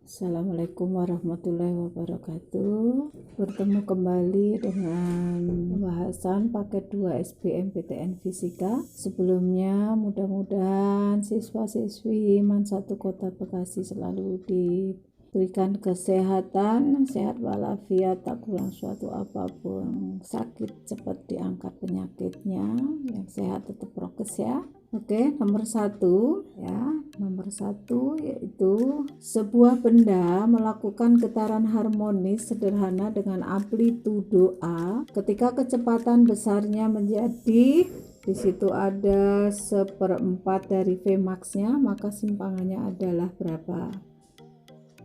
Assalamualaikum warahmatullahi wabarakatuh. Bertemu kembali dengan pembahasan paket 2 SBMPTN Fisika. Sebelumnya mudah-mudahan siswa-siswi MAN 1 Kota Bekasi selalu diberikan kesehatan, sehat walafiat, tak kurang suatu apapun, sakit cepat diangkat penyakitnya, yang sehat tetap prokes ya. Oke, nomor 1 ya. Nomor 1 yaitu sebuah benda melakukan getaran harmonis sederhana dengan amplitudo A ketika kecepatan besarnya menjadi di situ ada 1/4 dari V max-nya, maka simpangannya adalah berapa?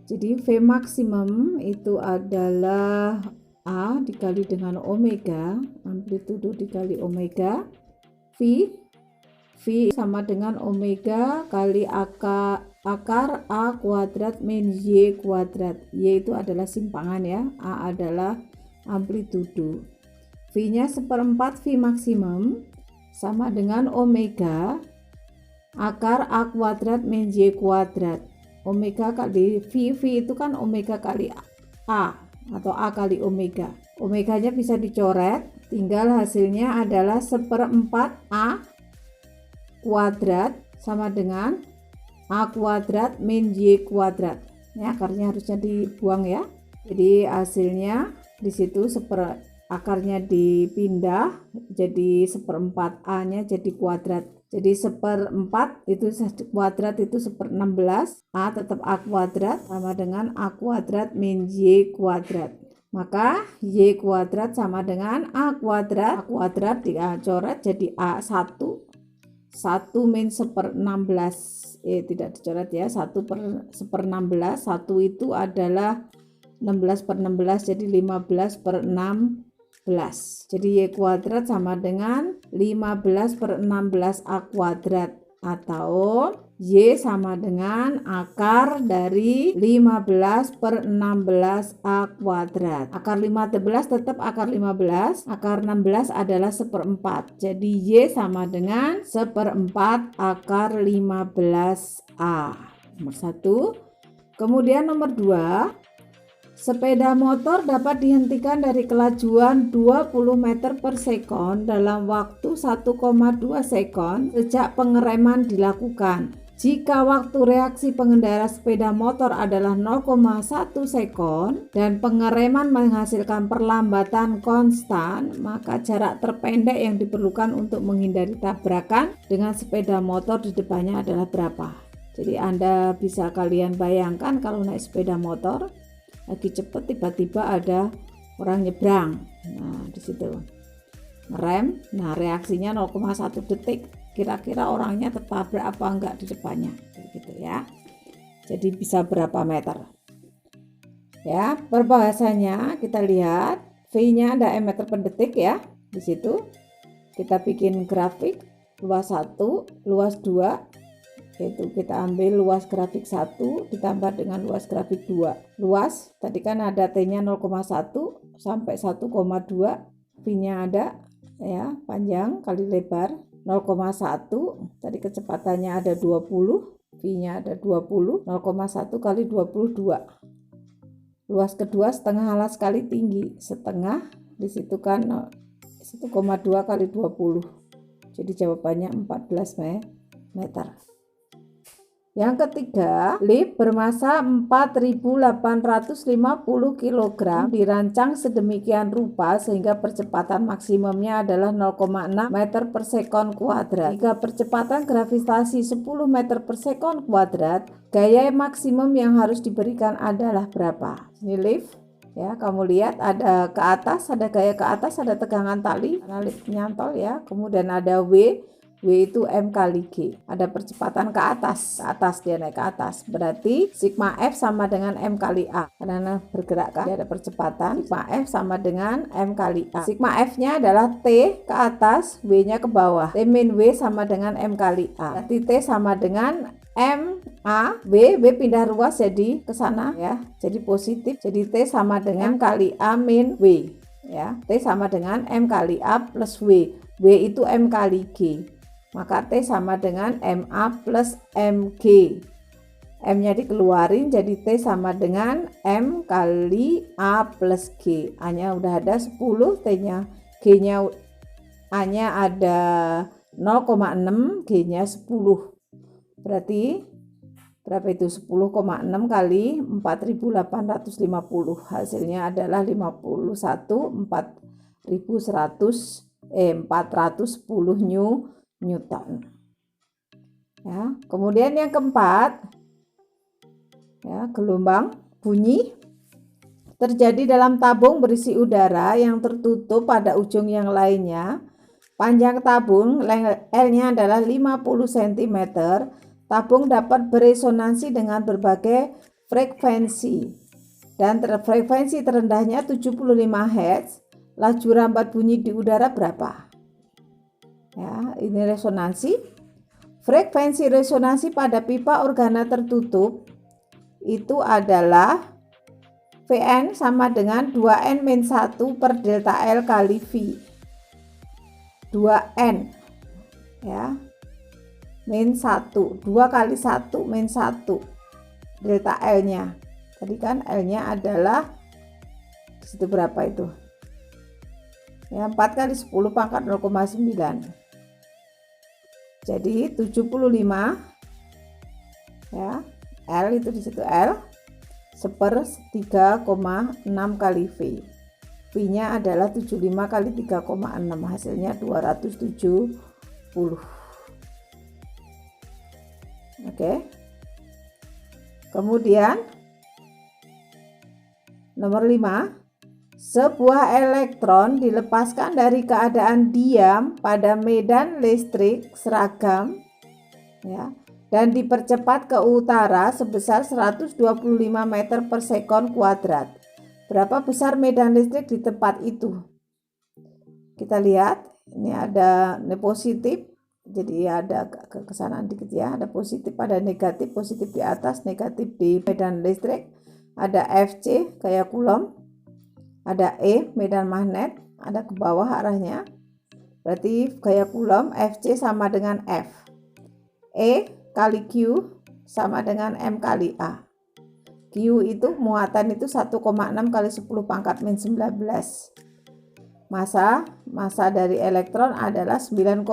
Jadi V maksimum itu adalah A dikali dengan omega, amplitudo dikali omega, V sama dengan omega kali akar A kuadrat min Y kuadrat. Y itu adalah simpangan ya, A adalah amplitudo. V-nya 1/4 V maksimum sama dengan omega akar A kuadrat min Y kuadrat. Omega kali V itu kan omega kali A atau A kali omega. Omeganya bisa dicoret, tinggal hasilnya adalah 1/4 A kuadrat sama dengan A kuadrat min Y kuadrat. Ini akarnya harusnya dibuang ya. Jadi hasilnya di situ akarnya dipindah jadi 1/4 A-nya jadi kuadrat. Jadi 1/4 itu kuadrat itu 1/16, A tetap A kuadrat sama dengan A kuadrat min Y kuadrat. Maka Y kuadrat sama dengan A kuadrat dicoret jadi A1 min 1/16, tidak dicoret ya, 1/1/16, 1 itu adalah 16/16 jadi 15/16, jadi Y kuadrat sama dengan 15/16 A kuadrat atau Y sama dengan akar dari 15/16 A kuadrat. Akar 15 tetap akar 15, akar 16 adalah 1/4. Jadi Y sama dengan 1/4 akar 15A. Nomor 1. Kemudian nomor 2. Sepeda motor dapat dihentikan dari kelajuan 20 meter per sekon dalam waktu 1,2 sekon sejak pengereman dilakukan. Jika waktu reaksi pengendara sepeda motor adalah 0,1 sekon dan pengereman menghasilkan perlambatan konstan, maka jarak terpendek yang diperlukan untuk menghindari tabrakan dengan sepeda motor di depannya adalah berapa? Jadi Anda bisa kalian bayangkan kalau naik sepeda motor lagi cepat tiba-tiba ada orang nyebrang. Nah, di situ ngerem, nah reaksinya 0,1 detik. Kira-kira orangnya tertabrak apa enggak di depannya, gitu ya. Jadi bisa berapa meter? Ya, perbahasanya kita lihat V-nya ada meter per detik ya. Di situ kita bikin grafik luas 1, luas 2, yaitu kita ambil luas grafik 1 ditambah dengan luas grafik 2. Luas tadi kan ada T-nya 0,1 sampai 1,2, V-nya ada ya, panjang kali lebar 0,1, tadi kecepatannya ada 20, V-nya ada 20, 0,1 kali 22. Luas kedua setengah alas kali tinggi, setengah di situ kan 1,2 kali 20. Jadi jawabannya 14 meter. Yang ketiga, lift bermasa 4.850 kg dirancang sedemikian rupa sehingga percepatan maksimumnya adalah 0,6 meter per sekon kuadrat. Jika percepatan gravitasi 10 meter per sekon kuadrat, gaya maksimum yang harus diberikan adalah berapa? Ini lift ya, kamu lihat ada ke atas, ada gaya ke atas, ada tegangan tali karena lift nyantol ya. Kemudian ada W itu M kali G, ada percepatan ke atas dia naik ke atas, berarti sigma F sama dengan M kali A, karena bergerak kan, dia ada percepatan, sigma F sama dengan M kali A. Sigma F nya adalah T ke atas, W nya ke bawah, T min W sama dengan M kali A, berarti T sama dengan M A, W pindah ruas jadi ke sana ya, jadi positif, jadi T sama dengan M kali A min W ya, T sama dengan M kali A plus W itu M kali G. Maka T sama dengan MA plus MG. M-nya dikeluarin jadi T sama dengan M kali A plus G. A-nya udah ada 10, T-nya, G-nya, A-nya ada 0,6, G-nya 10. Berarti berapa itu? 10,6 kali 4.850. Hasilnya adalah 410 Newton. Ya, kemudian yang keempat, ya, gelombang bunyi terjadi dalam tabung berisi udara yang tertutup pada ujung yang lainnya. Panjang tabung L-nya adalah 50 cm. Tabung dapat beresonansi dengan berbagai frekuensi. Dan frekuensi terendahnya 75 Hz. Laju rambat bunyi di udara berapa? Ya, ini resonansi. Frekuensi resonansi pada pipa organa tertutup itu adalah Vn sama dengan 2n-1 per delta L kali V. 2n, ya, min 1, 2 kali 1 min 1 delta L nya tadi kan L nya adalah disitu berapa itu ya, 4 kali 10 pangkat 0,9, jadi 75, ya, L itu disitu L seper 3,6 kali V. V-nya adalah 75 kali 3,6, hasilnya 270. Oke. Kemudian nomor 5, sebuah elektron dilepaskan dari keadaan diam pada medan listrik seragam, ya, dan dipercepat ke utara sebesar 125 meter per sekon kuadrat. Berapa besar medan listrik di tempat itu? Kita lihat, ini ada positif, jadi ada kesanaan dikit ya, ada positif, ada negatif, positif di atas, negatif di medan listrik, ada Fc kayak Coulomb, ada E medan magnet, ada ke bawah arahnya, berarti kayak Coulomb, Fc sama dengan F, E kali Q sama dengan M kali A. Q itu muatan itu 1,6 kali 10 pangkat min 19. Massa dari elektron adalah 9,1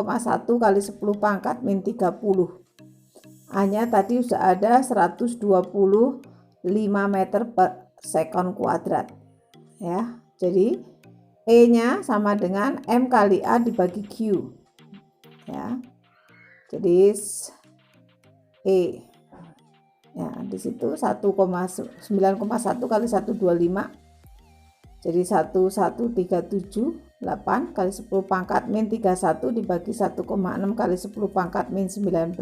kali 10 pangkat min 30. A-nya tadi sudah ada 125 meter per sekon kuadrat. Ya, jadi E-nya sama dengan M kali A dibagi Q. Ya. Jadi E, ya, di situ 9,1 kali 125, jadi 1137,8 kali 10 pangkat min 31 dibagi 1,6 kali 10 pangkat min 19.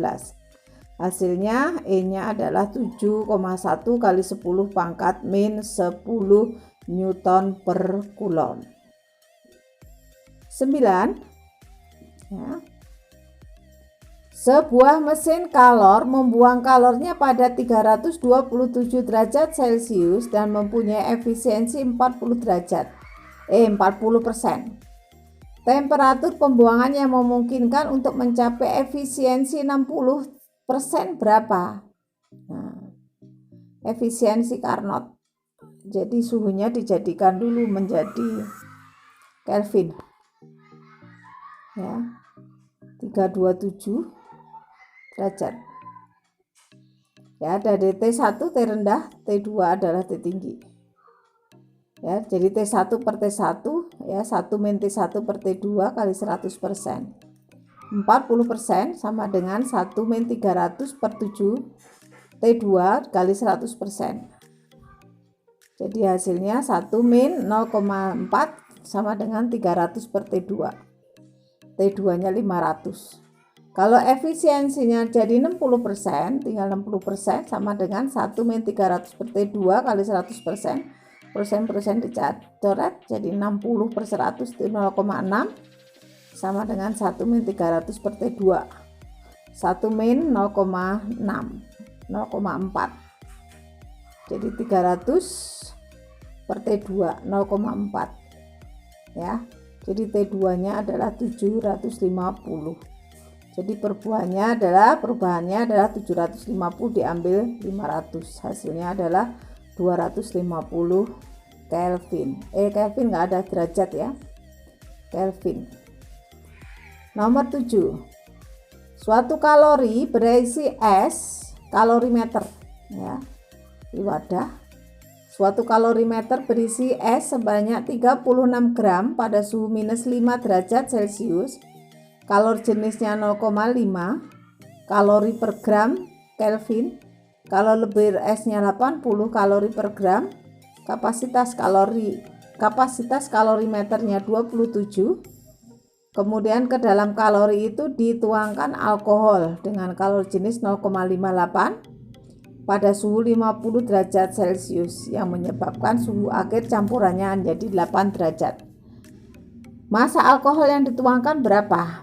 Hasilnya E-nya adalah 7,1 kali 10 pangkat min 10 Newton per Coulomb. 9, ya. Sebuah mesin kalor membuang kalornya pada 327 derajat Celcius dan mempunyai efisiensi 40%. Temperatur pembuangan yang memungkinkan untuk mencapai efisiensi 60% berapa? Nah, efisiensi Carnot. Jadi suhunya dijadikan dulu menjadi Kelvin. Ya. 327 derajat. Ya, dari T1 T rendah, T2 adalah T tinggi. Ya, jadi T1 per T1, ya, 1 min T1 per T2 kali 100%. 40% sama dengan 1 min 300 per 7 T2 kali 100%. Jadi hasilnya 1 min 0,4 sama dengan 300 per T2. T2-nya 500. Kalau efisiensinya jadi 60%, tinggal 60% sama dengan 1 min 300 per T2 kali 100%. Persen dicoret, jadi 60 per 100 itu 0,6 sama dengan 1 min 300 per T2. 1 min 0,6, 0,4. Jadi 300 per T2, 0,4. Ya. Jadi T2-nya adalah 750. Jadi perubahannya adalah 750 diambil 500, hasilnya adalah 250 Kelvin. Kelvin nggak ada derajat ya, Kelvin. Nomor 7, suatu kalori berisi es kalorimeter ya, di wadah. Suatu kalorimeter berisi es sebanyak 36 gram pada suhu minus 5 derajat Celcius. Kalori jenisnya 0,5 kalori per gram Kelvin. Kalau lebih esnya 80 kalori per gram. Kapasitas kalorimeternya 27. Kemudian ke dalam kalori itu dituangkan alkohol dengan kalori jenis 0,58 pada suhu 50 derajat Celcius yang menyebabkan suhu akhir campurannya menjadi 8 derajat. Massa alkohol yang dituangkan berapa?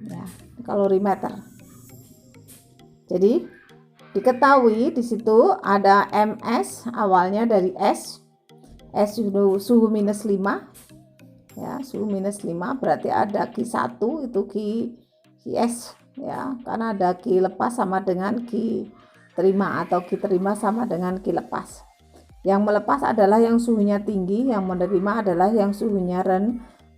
Ya, kalorimeter. Jadi diketahui di situ ada MS awalnya dari S suhu minus 5 ya, suhu minus 5 berarti ada Q1 itu QS ya, karena ada Q lepas sama dengan Q terima atau Q terima sama dengan Q lepas. Yang melepas adalah yang suhunya tinggi, yang menerima adalah yang suhunya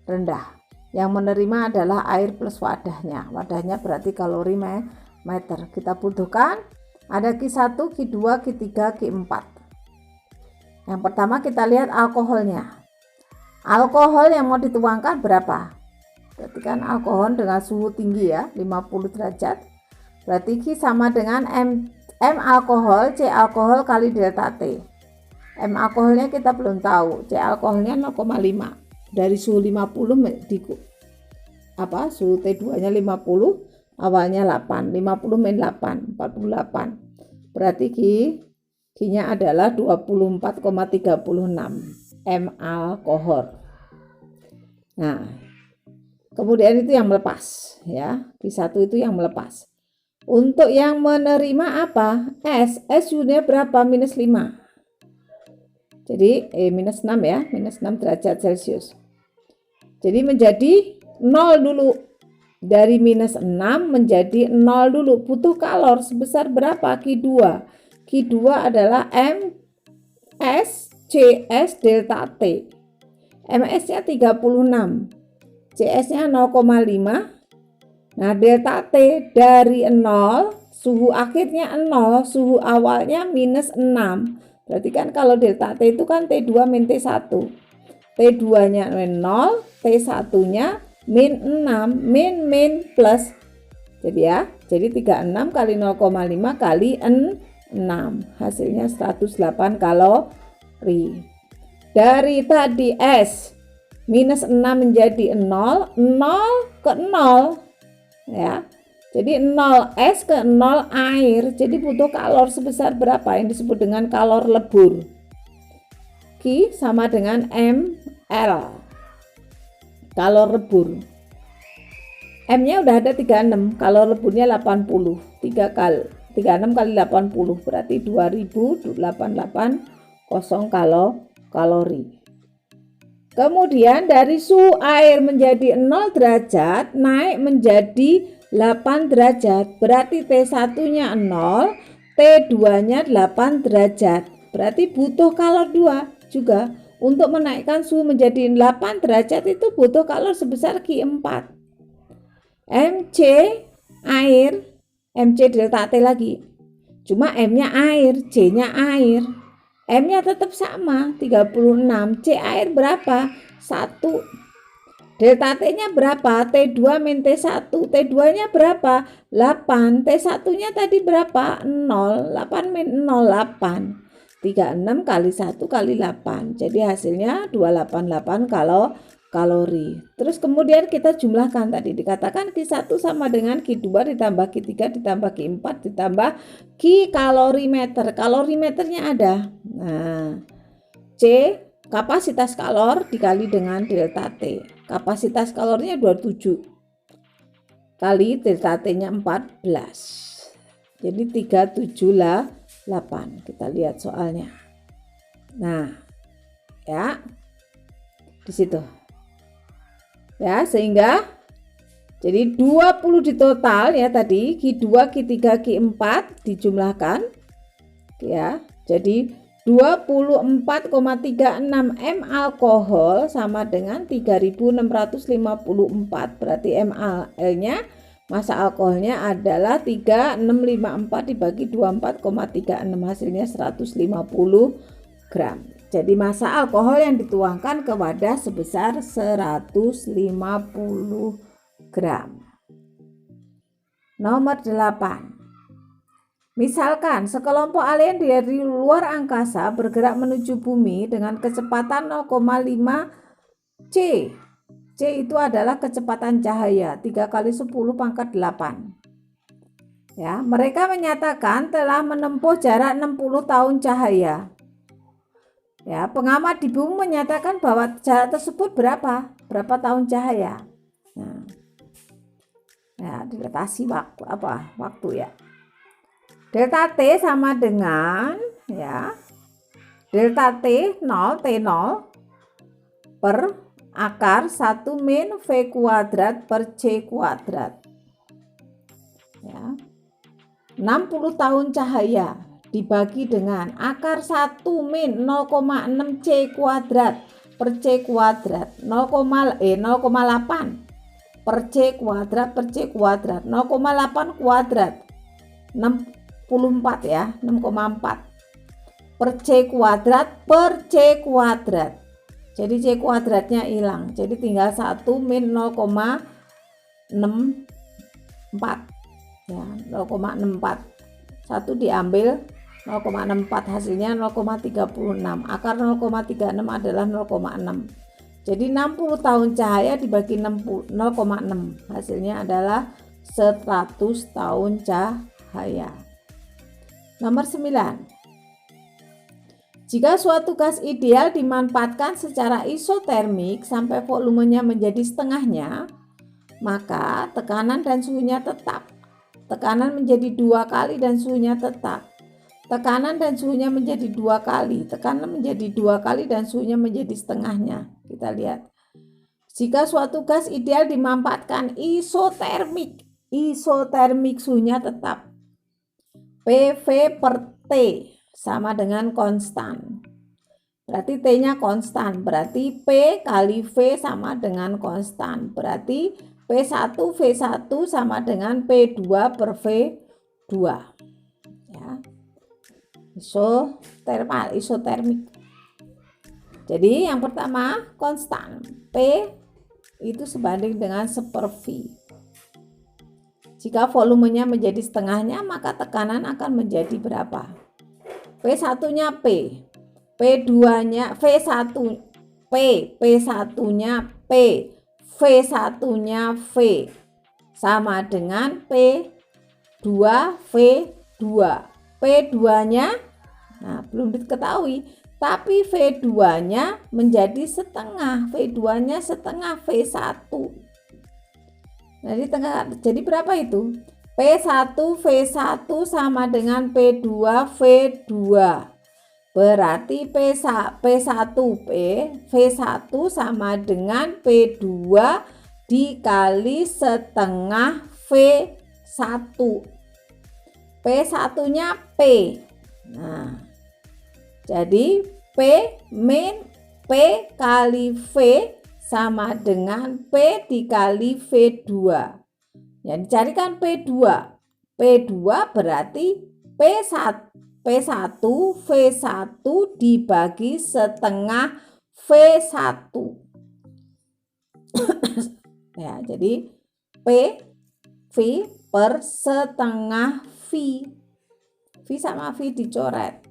rendah. Yang menerima adalah air plus wadahnya. Wadahnya berarti kalorimeter. Kita butuhkan ada Q1, Q2, Q3, Q4. Yang pertama kita lihat alkoholnya. Alkohol yang mau dituangkan berapa? Berarti kan alkohol dengan suhu tinggi ya, 50 derajat. Berarti Q sama dengan M alkohol, C alkohol kali delta T. M alkoholnya kita belum tahu, C alkoholnya 0,5. Dari suhu 50 suhu T2-nya 50, awalnya 8, 50 min 8, 48. Berarti Q-nya adalah 24,36 M alkohol. Nah, kemudian itu yang melepas ya, Q1 itu yang melepas. Untuk yang menerima apa? S suhunya berapa? Minus 5. Jadi minus 6 ya, minus 6 derajat Celcius. Jadi menjadi 0 dulu. Dari minus 6 menjadi 0 dulu. Butuh kalor sebesar berapa? Q2. Q2 adalah MS CS delta T. MS-nya 36. CS-nya 0,5. Nah, delta T dari 0, suhu akhirnya 0, suhu awalnya minus 6. Berarti kan kalau delta T itu kan T2 min T1. T2-nya 0, T1-nya min 6, min plus. Jadi ya, jadi 36 kali 0,5 kali 6. Hasilnya 108 kalori. Dari tadi S minus 6 menjadi 0, 0 ke 0. Ya. Jadi 0 S ke 0 air. Jadi butuh kalor sebesar berapa yang disebut dengan kalor lebur. Q sama dengan ml. Kalor lebur. M-nya udah ada 36, kalor leburnya 80. 36 kali 80 berarti 2880 kalori. Kemudian dari suhu air menjadi 0 derajat naik menjadi 8 derajat. Berarti T1-nya 0, T2-nya 8 derajat. Berarti butuh kalor 2 juga. Untuk menaikkan suhu menjadi 8 derajat itu butuh kalor sebesar Q4. MC air, MC delta T lagi. Cuma M-nya air, C-nya air. M-nya tetap sama, 36. C air berapa? 1. Delta T-nya berapa? T2 min T1. T2-nya berapa? 8. T1-nya tadi berapa? 0. 8 min 0, 8. 36 kali 1 kali 8. Jadi hasilnya 288 kalori. Terus kemudian kita jumlahkan tadi. Dikatakan Q1 sama dengan Q2 ditambah Q3 ditambah Q4 ditambah Q kalorimeter. Kalorimeternya ada. Nah, C kapasitas kalor dikali dengan delta T. Kapasitas kalornya 27 kali delta T-nya 14. Jadi 378. Kita lihat soalnya. Nah, ya. Di situ. Ya, sehingga Jadi 20 di total ya tadi, Q2, Q3, Q4 dijumlahkan ya. Jadi 24,36 m alkohol sama dengan 3654. Berarti ml-nya, massa alkoholnya adalah 3654 dibagi 24,36, hasilnya 150 gram. Jadi massa alkohol yang dituangkan ke wadah sebesar 150 gram. Nomor 8. Misalkan sekelompok alien dari luar angkasa bergerak menuju bumi dengan kecepatan 0,5 C. C itu adalah kecepatan cahaya 3 kali 10 pangkat 8. Ya, mereka menyatakan telah menempuh jarak 60 tahun cahaya. Ya, pengamat di bumi menyatakan bahwa jarak tersebut berapa tahun cahaya. Nah, ya, dilatasi waktu ya. Delta T sama dengan ya delta T 0 per akar 1 min V kuadrat per C kuadrat. Ya. 60 tahun cahaya dibagi dengan akar 1 min 0,6 C kuadrat per C kuadrat 0,8 per C kuadrat per C kuadrat 0,8 kuadrat 64 ya, 6,4 per C kuadrat per C kuadrat. Jadi C kuadratnya hilang, jadi tinggal 1 min 0,64 ya, 0,64. 1 diambil 0,64, hasilnya 0,36. Akar 0,36 adalah 0,6. Jadi 60 tahun cahaya dibagi 0,6, hasilnya adalah 100 tahun cahaya. Nomor 9. Jika suatu gas ideal dimanfaatkan secara isotermik sampai volumenya menjadi setengahnya, maka tekanan dan suhunya tetap. Tekanan menjadi 2 kali dan suhunya tetap. Tekanan dan suhunya menjadi 2 kali. Tekanan menjadi 2 kali dan suhunya menjadi setengahnya. Kita lihat. Jika suatu gas ideal dimanfaatkan isotermik suhunya tetap. PV per T sama dengan konstan. Berarti T-nya konstan. Berarti P kali V sama dengan konstan. Berarti P1 V1 sama dengan P2 per V2. Ya. Isotermik. Jadi yang pertama konstan. P itu sebanding dengan 1/V. Jika volumenya menjadi setengahnya, maka tekanan akan menjadi berapa? P1-nya P, P2-nya V1, P, P1-nya P, V1-nya V, sama dengan P2 V2. P2-nya, nah belum diketahui, tapi V2-nya menjadi setengah, V2-nya setengah V1. Jadi berapa itu? P1 V1 sama dengan P2 V2. Berarti P1 V1 sama dengan P2 dikali setengah V1. P1-nya P. Nah, jadi P min P kali V sama dengan P dikali V2. Ya, dicarikan P2. P2 berarti P1 V1 dibagi setengah V1. Ya, jadi P V per setengah V. V sama V dicoret.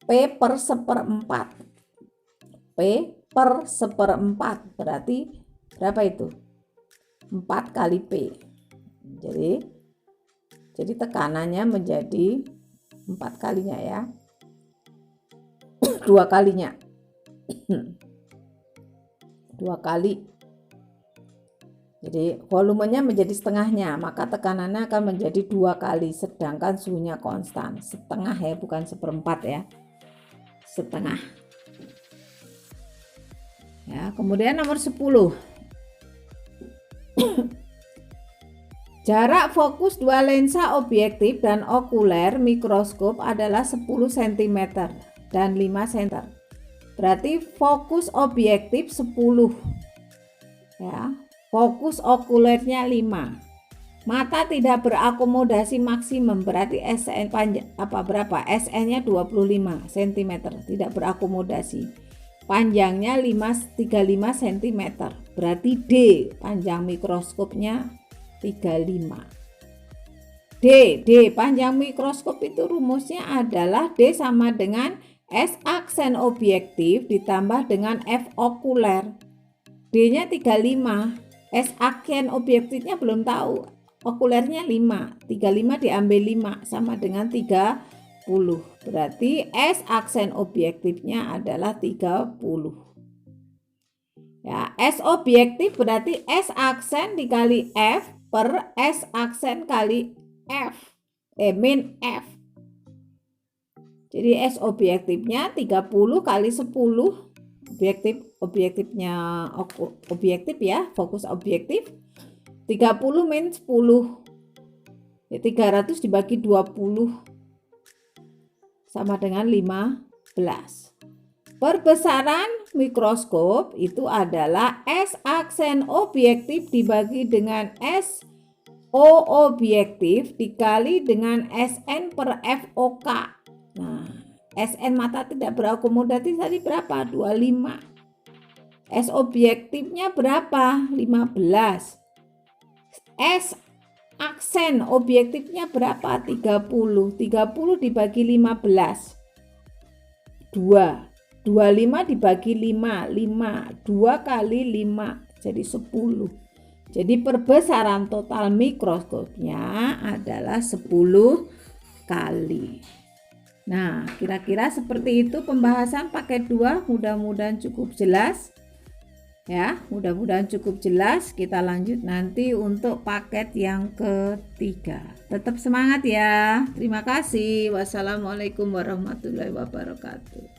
P per 1/4. P per 1/4 berarti berapa itu? 4 kali P. Jadi tekanannya menjadi 4 kalinya ya. 2 kalinya. 2 kali. Jadi volumenya menjadi setengahnya, maka tekanannya akan menjadi 2 kali, sedangkan suhunya konstan. Setengah ya, bukan 1/4 ya. Setengah. Ya, kemudian nomor 10. Jarak fokus dua lensa objektif dan okuler mikroskop adalah 10 cm dan 5 cm. Berarti fokus objektif 10. Ya, fokus okulernya 5. Mata tidak berakomodasi maksimum, berarti SN panjang berapa? SN-nya 25 cm, tidak berakomodasi. Panjangnya 35 cm. Berarti D, panjang mikroskopnya 35. D, panjang mikroskop itu rumusnya adalah D sama dengan S aksen objektif ditambah dengan F okuler. D-nya 35, S aksen objektifnya belum tahu, okulernya 5, 35 diambil 5 sama dengan 30. Berarti S aksen objektifnya adalah 30. Ya, S objektif berarti S aksen dikali F per S aksen kali F, min F. Jadi S objektifnya 30 kali 10, objektifnya objektif ya, fokus objektif, 30 min 10, ya 300 dibagi 20 sama dengan 15. Perbesaran mikroskop itu adalah S aksen objektif dibagi dengan S O objektif dikali dengan SN per FOK. Nah, SN mata tidak berakomodasi tadi berapa? 25. S objektifnya berapa? 15. S aksen objektifnya berapa? 30. 30 dibagi 15. 2. 25 dibagi 5, 2 kali 5 jadi 10. Jadi perbesaran total mikroskopnya adalah 10 kali. Nah, kira-kira seperti itu pembahasan paket 2, mudah-mudahan cukup jelas. Ya, mudah-mudahan cukup jelas. Kita lanjut nanti untuk paket yang ketiga. Tetap semangat ya. Terima kasih. Wassalamualaikum warahmatullahi wabarakatuh.